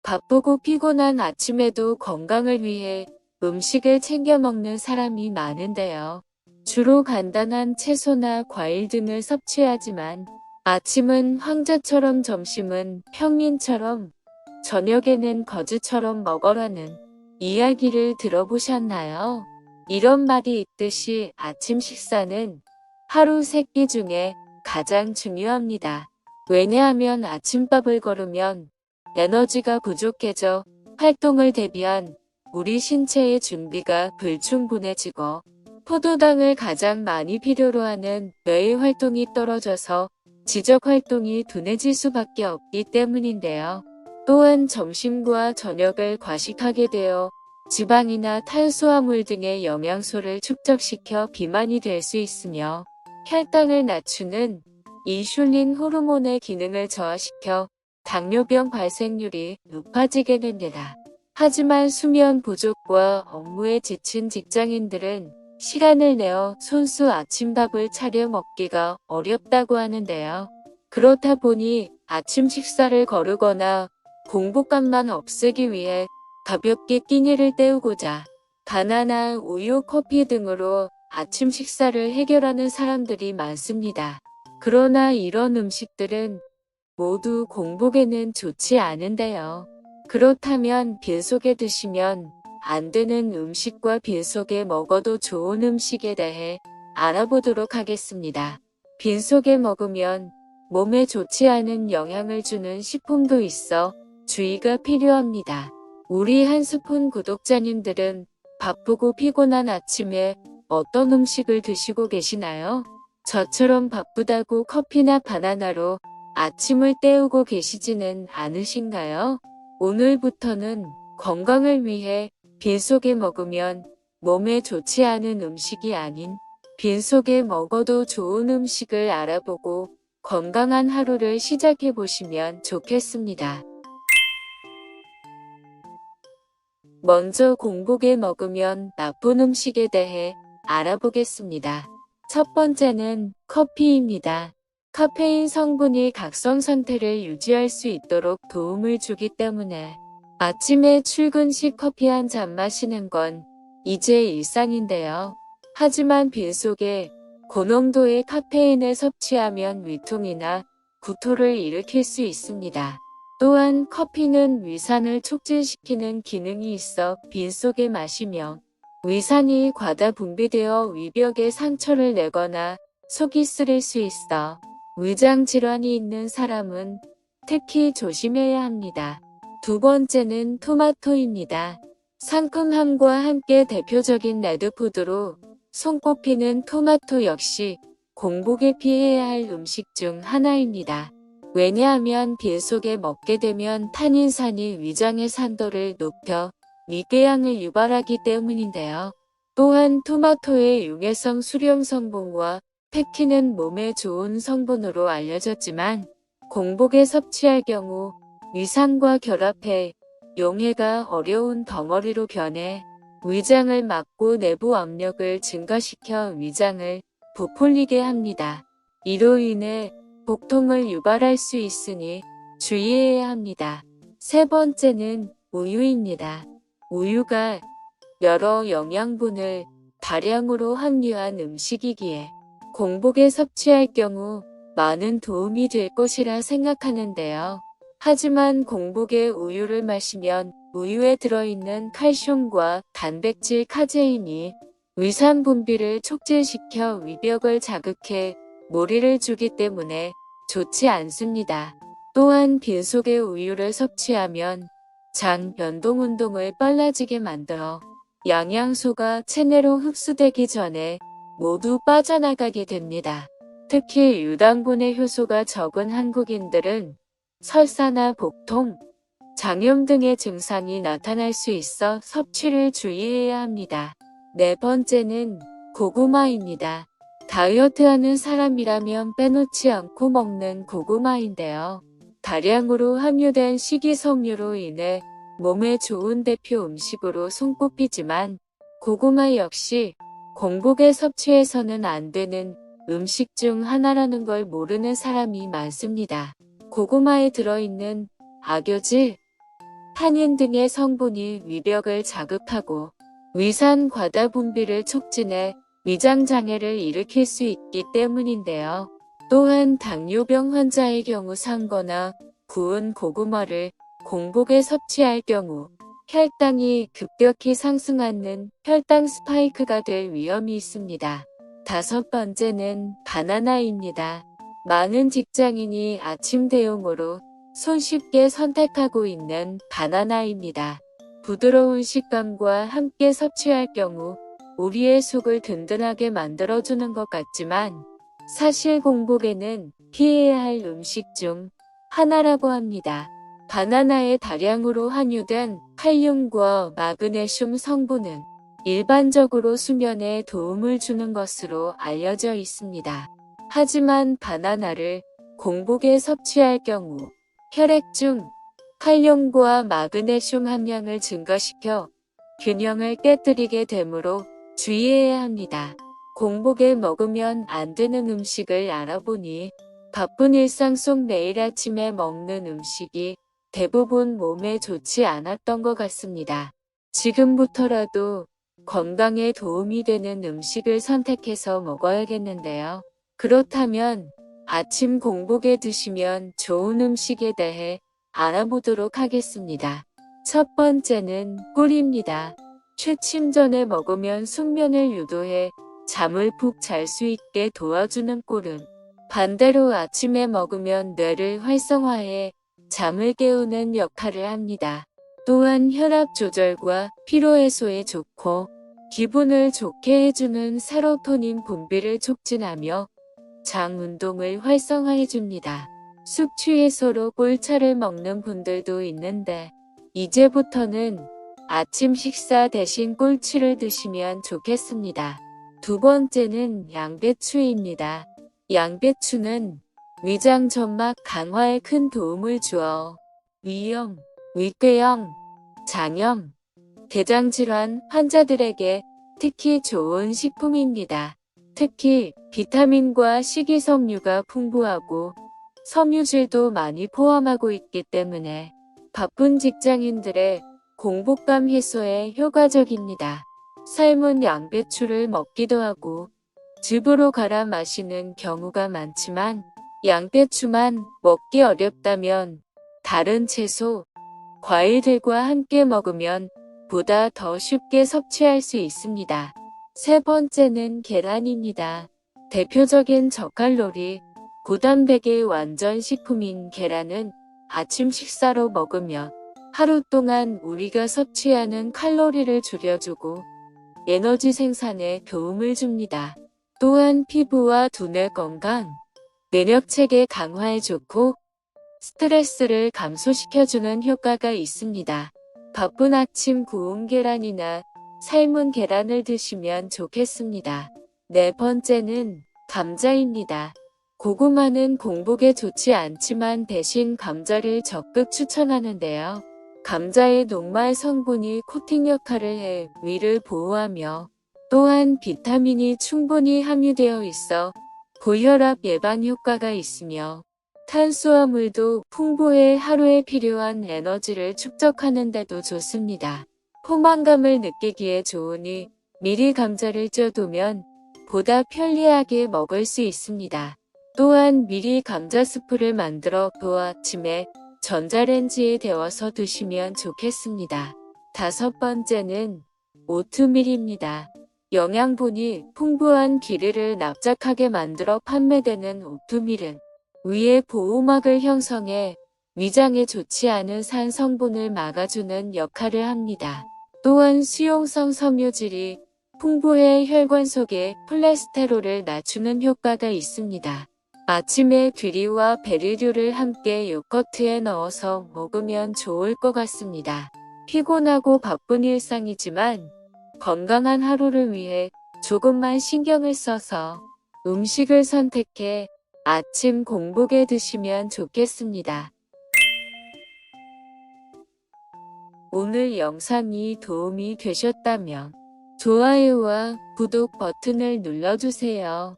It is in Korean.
바쁘고 피곤한 아침에도 건강을 위해 음식을 챙겨 먹는 사람이 많은데요. 주로 간단한 채소나 과일 등을 섭취하지만 아침은 황제처럼, 점심은 평민처럼, 저녁에는 거지처럼 먹어라는 이야기를 들어보셨나요? 이런 말이 있듯이 아침 식사는 하루 세 끼 중에 가장 중요합니다. 왜냐하면 아침밥을 거르면 에너지가 부족해져 활동을 대비한 우리 신체의 준비가 불충분해지고 포도당을 가장 많이 필요로 하는 뇌의 활동이 떨어져서 지적 활동이 둔해질 수밖에 없기 때문인데요. 또한 점심과 저녁을 과식하게 되어 지방이나 탄수화물 등의 영양소를 축적시켜 비만이 될 수 있으며 혈당을 낮추는 인슐린 호르몬의 기능을 저하시켜 당뇨병 발생률이 높아지게 됩니다. 하지만 수면 부족과 업무에 지친 직장인들은 시간을 내어 손수 아침밥을 차려 먹기가 어렵다고 하는데요. 그렇다 보니 아침 식사를 거르거나 공복감만 없애기 위해 가볍게 끼니를 때우고자 바나나, 우유, 커피 등으로 아침 식사를 해결하는 사람들이 많습니다. 그러나 이런 음식들은 모두 공복에는 좋지 않은데요. 그렇다면 빈속에 드시면 안 되는 음식과 빈속에 먹어도 좋은 음식에 대해 알아보도록 하겠습니다. 빈속에 먹으면 몸에 좋지 않은 영향을 주는 식품도 있어 주의가 필요합니다. 우리 한 스푼 구독자님들은 바쁘고 피곤한 아침에 어떤 음식을 드시고 계시나요? 저처럼 바쁘다고 커피나 바나나로 아침을 때우고 계시지는 않으신가요? 오늘부터는 건강을 위해 빈속에 먹으면 몸에 좋지 않은 음식이 아닌 빈속에 먹어도 좋은 음식을 알아보고 건강한 하루를 시작해 보시면 좋겠습니다. 먼저 공복에 먹으면 나쁜 음식에 대해 알아보겠습니다. 첫 번째는 커피입니다. 카페인 성분이 각성 상태를 유지할 수 있도록 도움을 주기 때문에 아침에 출근 시 커피 한 잔 마시는 건 이제 일상인데요. 하지만 빈속에 고농도의 카페인을 섭취하면 위통이나 구토를 일으킬 수 있습니다. 또한 커피는 위산을 촉진시키는 기능이 있어 빈속에 마시면 위산이 과다 분비되어 위벽에 상처를 내거나 속이 쓰릴 수 있어 위장 질환이 있는 사람은 특히 조심해야 합니다. 두 번째는 토마토입니다. 상큼함과 함께 대표적인 레드푸드로 손꼽히는 토마토 역시 공복에 피해야 할 음식 중 하나입니다. 왜냐하면 빈속에 먹게 되면 탄닌산이 위장의 산도를 높여 위궤양을 유발하기 때문인데요. 또한 토마토의 용해성 수령 성분과 펙틴은 몸에 좋은 성분으로 알려졌지만 공복에 섭취할 경우 위산과 결합해 용해가 어려운 덩어리로 변해 위장을 막고 내부 압력을 증가시켜 위장을 부풀리게 합니다. 이로 인해 복통을 유발할 수 있으니 주의해야 합니다. 세 번째는 우유입니다. 우유가 여러 영양분을 다량으로 함유한 음식이기에 공복에 섭취할 경우 많은 도움이 될 것이라 생각하는데요. 하지만 공복에 우유를 마시면 우유에 들어있는 칼슘과 단백질 카제인이 위산 분비를 촉진시켜 위벽을 자극해 무리를 주기 때문에 좋지 않습니다. 또한 빈속에 우유를 섭취하면 장 변동 운동을 빨라지게 만들어 영양소가 체내로 흡수되기 전에 모두 빠져나가게 됩니다. 특히 유당분의 효소가 적은 한국인들은 설사나 복통, 장염 등의 증상이 나타날 수 있어 섭취를 주의해야 합니다. 네 번째는 고구마입니다. 다이어트하는 사람이라면 빼놓지 않고 먹는 고구마인데요. 다량으로 함유된 식이섬유로 인해 몸에 좋은 대표 음식으로 손꼽히지만 고구마 역시 공복에 섭취해서는 안 되는 음식 중 하나라는 걸 모르는 사람이 많습니다. 고구마에 들어있는 악효질, 타닌 등의 성분이 위벽을 자극하고 위산 과다 분비를 촉진해 위장 장애를 일으킬 수 있기 때문인데요. 또한 당뇨병 환자의 경우 삶거나 구운 고구마를 공복에 섭취할 경우 혈당이 급격히 상승하는 혈당 스파이크가 될 위험이 있습니다. 다섯 번째는 바나나입니다. 많은 직장인이 아침 대용으로 손쉽게 선택하고 있는 바나나입니다. 부드러운 식감과 함께 섭취할 경우 우리의 속을 든든하게 만들어주는 것 같지만 사실 공복에는 피해야 할 음식 중 하나라고 합니다. 바나나에 다량으로 함유된 칼륨과 마그네슘 성분은 일반적으로 수면에 도움을 주는 것으로 알려져 있습니다. 하지만 바나나를 공복에 섭취할 경우 혈액 중 칼륨과 마그네슘 함량을 증가시켜 균형을 깨뜨리게 되므로 주의해야 합니다. 공복에 먹으면 안 되는 음식을 알아보니 바쁜 일상 속 매일 아침에 먹는 음식이 대부분 몸에 좋지 않았던 것 같습니다. 지금부터라도 건강에 도움이 되는 음식을 선택해서 먹어야겠는데요. 그렇다면 아침 공복에 드시면 좋은 음식에 대해 알아보도록 하겠습니다. 첫 번째는 꿀입니다. 취침 전에 먹으면 숙면을 유도해 잠을 푹 잘 수 있게 도와주는 꿀은 반대로 아침에 먹으면 뇌를 활성화해 잠을 깨우는 역할을 합니다. 또한 혈압 조절과 피로 해소에 좋고 기분을 좋게 해주는 세로토닌 분비를 촉진하며 장 운동을 활성화해줍니다. 숙취 해소로 꿀차를 먹는 분들도 있는데 이제부터는 아침 식사 대신 꿀치를 드시면 좋겠습니다. 두 번째는 양배추입니다. 양배추는 위장 점막 강화에 큰 도움을 주어 위염, 위궤양, 장염, 대장질환 환자들에게 특히 좋은 식품입니다. 특히 비타민과 식이섬유가 풍부하고 섬유질도 많이 포함하고 있기 때문에 바쁜 직장인들의 공복감 해소에 효과적입니다. 삶은 양배추를 먹기도 하고 즙으로 갈아 마시는 경우가 많지만 양배추만 먹기 어렵다면 다른 채소, 과일들과 함께 먹으면 보다 더 쉽게 섭취할 수 있습니다. 세 번째는 계란입니다. 대표적인 저칼로리, 고단백의 완전 식품인 계란은 아침 식사로 먹으면 하루 동안 우리가 섭취하는 칼로리를 줄여주고 에너지 생산에 도움을 줍니다. 또한 피부와 두뇌 건강, 면역체계 강화에 좋고 스트레스를 감소시켜주는 효과가 있습니다. 바쁜 아침 구운 계란이나 삶은 계란을 드시면 좋겠습니다. 네 번째는 감자입니다. 고구마는 공복에 좋지 않지만 대신 감자를 적극 추천하는데요. 감자의 녹말 성분이 코팅 역할을 해 위를 보호하며 또한 비타민이 충분히 함유되어 있어 고혈압 예방 효과가 있으며 탄수화물도 풍부해 하루에 필요한 에너지를 축적하는 데도 좋습니다. 포만감을 느끼기에 좋으니 미리 감자를 쪄두면 보다 편리하게 먹을 수 있습니다. 또한 미리 감자 스프를 만들어 또 아침에 전자레인지에 데워서 드시면 좋겠습니다. 다섯 번째는 오트밀입니다. 영양분이 풍부한 기르를 납작하게 만들어 판매되는 오트밀은 위의 보호막을 형성해 위장에 좋지 않은 산 성분을 막아주는 역할을 합니다. 또한 수용성 섬유질이 풍부해 혈관 속의 콜레스테롤을 낮추는 효과가 있습니다. 아침에 귀리와 베리류를 함께 요거트에 넣어서 먹으면 좋을 것 같습니다. 피곤하고 바쁜 일상이지만 건강한 하루를 위해 조금만 신경을 써서 음식을 선택해 아침 공복에 드시면 좋겠습니다. 오늘 영상이 도움이 되셨다면 좋아요와 구독 버튼을 눌러주세요.